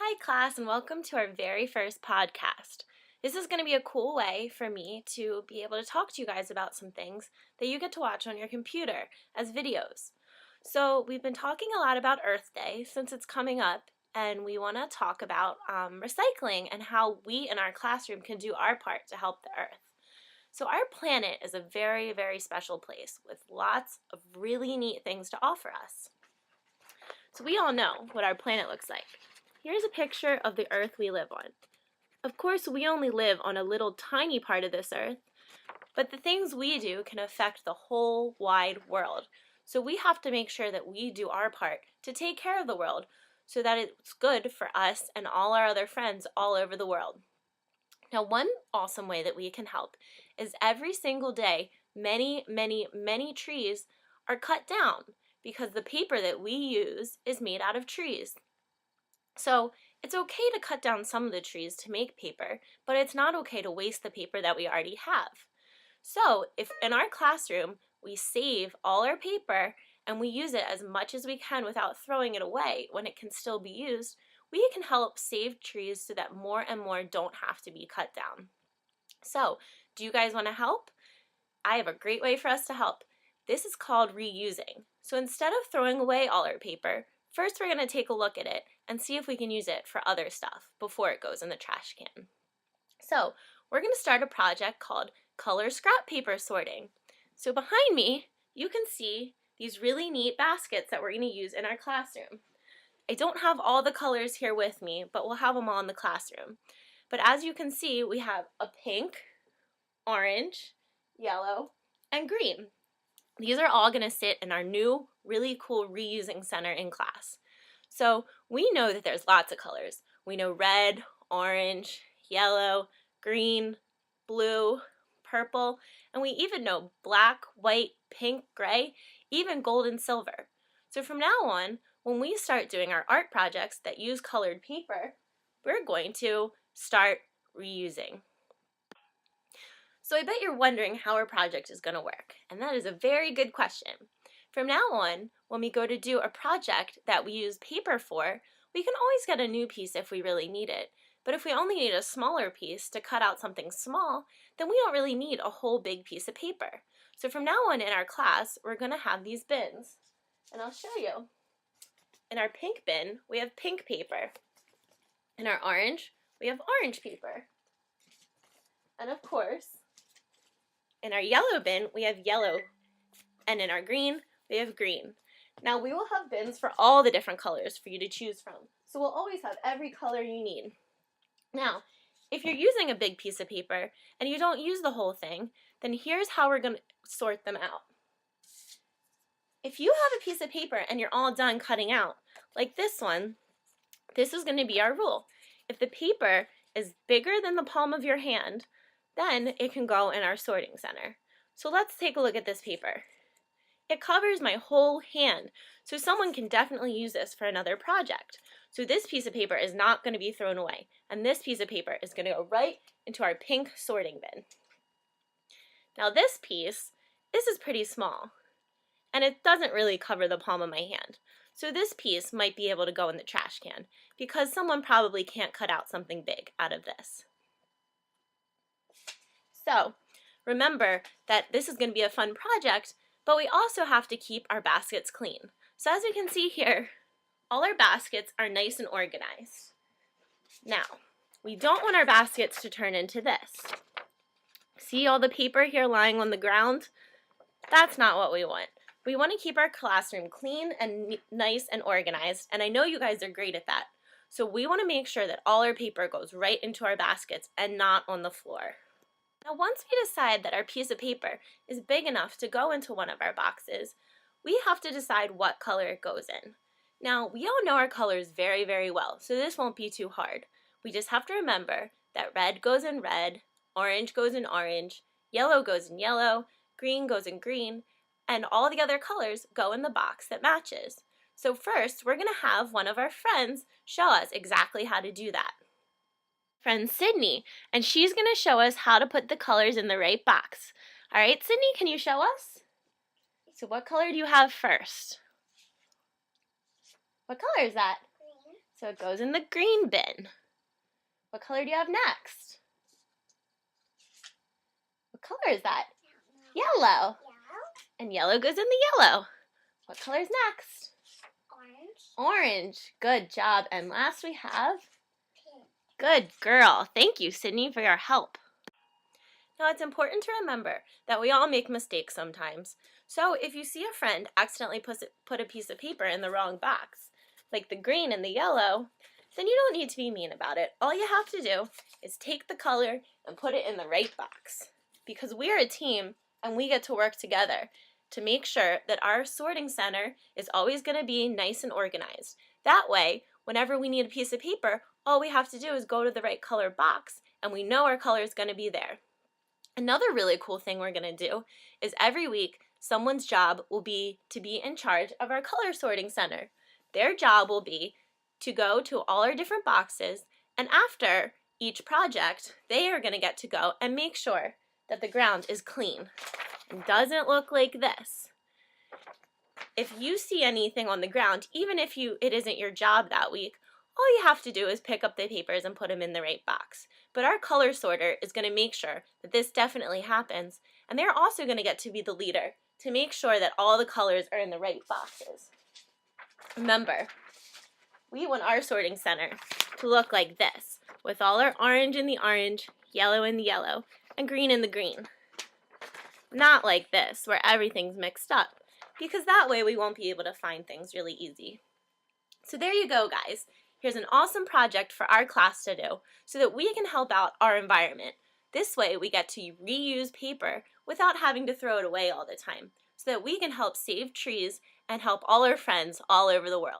Hi class, and welcome to our very first podcast. This is going to be a cool way for me to be able to talk to you guys about some things that you get to watch on your computer as videos. So we've been talking a lot about Earth Day since it's coming up, and we want to talk about recycling and how we in our classroom can do our part to help the Earth. So our planet is a very, very special place with lots of really neat things to offer us. So we all know what our planet looks like. Here's a picture of the Earth we live on. Of course, we only live on a little tiny part of this Earth, but the things we do can affect the whole wide world. So we have to make sure that we do our part to take care of the world so that it's good for us and all our other friends all over the world. Now, one awesome way that we can help is every single day, many trees are cut down because the paper that we use is made out of trees. So it's okay to cut down some of the trees to make paper, but it's not okay to waste the paper that we already have. So if in our classroom we save all our paper and we use it as much as we can without throwing it away when it can still be used, we can help save trees so that more and more don't have to be cut down. So, do you guys want to help? I have a great way for us to help. This is called reusing. So instead of throwing away all our paper, first we're going to take a look at it and see if we can use it for other stuff before it goes in the trash can. So we're going to start a project called Color Scrap Paper Sorting. So behind me, you can see these really neat baskets that we're going to use in our classroom. I don't have all the colors here with me, but we'll have them all in the classroom. But as you can see, we have a pink, orange, yellow, and green. These are all going to sit in our new, really cool reusing center in class. So we know that there's lots of colors. We know red, orange, yellow, green, blue, purple, and we even know black, white, pink, gray, even gold and silver. So from now on, when we start doing our art projects that use colored paper, we're going to start reusing. So I bet you're wondering how our project is going to work, and that is a very good question. From now on, when we go to do a project that we use paper for, we can always get a new piece if we really need it. But if we only need a smaller piece to cut out something small, then we don't really need a whole big piece of paper. So from now on in our class, we're going to have these bins, and I'll show you. In our pink bin, we have pink paper. In our orange, we have orange paper. And of course, in our yellow bin, we have yellow, and in our green, we have green. Now we will have bins for all the different colors for you to choose from, so we'll always have every color you need. Now, if you're using a big piece of paper and you don't use the whole thing, then here's how we're going to sort them out. If you have a piece of paper and you're all done cutting out, like this one, this is going to be our rule. If the paper is bigger than the palm of your hand, then it can go in our sorting center. So let's take a look at this paper. It covers my whole hand, so someone can definitely use this for another project. So this piece of paper is not going to be thrown away, and this piece of paper is going to go right into our pink sorting bin. Now this is pretty small, and it doesn't really cover the palm of my hand. So this piece might be able to go in the trash can, because someone probably can't cut out something big out of this. So remember that this is going to be a fun project, but we also have to keep our baskets clean. So as you can see here, all our baskets are nice and organized. Now, we don't want our baskets to turn into this. See all the paper here lying on the ground? That's not what we want. We want to keep our classroom clean and nice and organized, and I know you guys are great at that. So we want to make sure that all our paper goes right into our baskets and not on the floor. Now once we decide that our piece of paper is big enough to go into one of our boxes, we have to decide what color it goes in. Now we all know our colors very, very well, so this won't be too hard. We just have to remember that red goes in red, orange goes in orange, yellow goes in yellow, green goes in green, and all the other colors go in the box that matches. So first, we're going to have one of our friends show us exactly how to do that. Friend Sydney, and she's going to show us how to put the colors in the right box. All right, Sydney, can you show us? So what color do you have first? What color is that? Green. So it goes in the green bin. What color do you have next? What color is that? Yellow. And yellow goes in the yellow. What color is next? Orange. Good job. And last we have? Good girl. Thank you, Sydney, for your help. Now, it's important to remember that we all make mistakes sometimes. So if you see a friend accidentally put a piece of paper in the wrong box, like the green and the yellow, then you don't need to be mean about it. All you have to do is take the color and put it in the right box. Because we're a team and we get to work together to make sure that our sorting center is always going to be nice and organized. That way, whenever we need a piece of paper, all we have to do is go to the right color box and we know our color is going to be there. Another really cool thing we're going to do is every week, someone's job will be to be in charge of our color sorting center. Their job will be to go to all our different boxes, and after each project, they are going to get to go and make sure that the ground is clean and doesn't look like this. If you see anything on the ground, even if it isn't your job that week, all you have to do is pick up the papers and put them in the right box. But our color sorter is going to make sure that this definitely happens, and they're also going to get to be the leader to make sure that all the colors are in the right boxes. Remember, we want our sorting center to look like this, with all our orange in the orange, yellow in the yellow, and green in the green. Not like this, where everything's mixed up, because that way we won't be able to find things really easy. So there you go, guys. Here's an awesome project for our class to do so that we can help out our environment. This way we get to reuse paper without having to throw it away all the time, so that we can help save trees and help all our friends all over the world.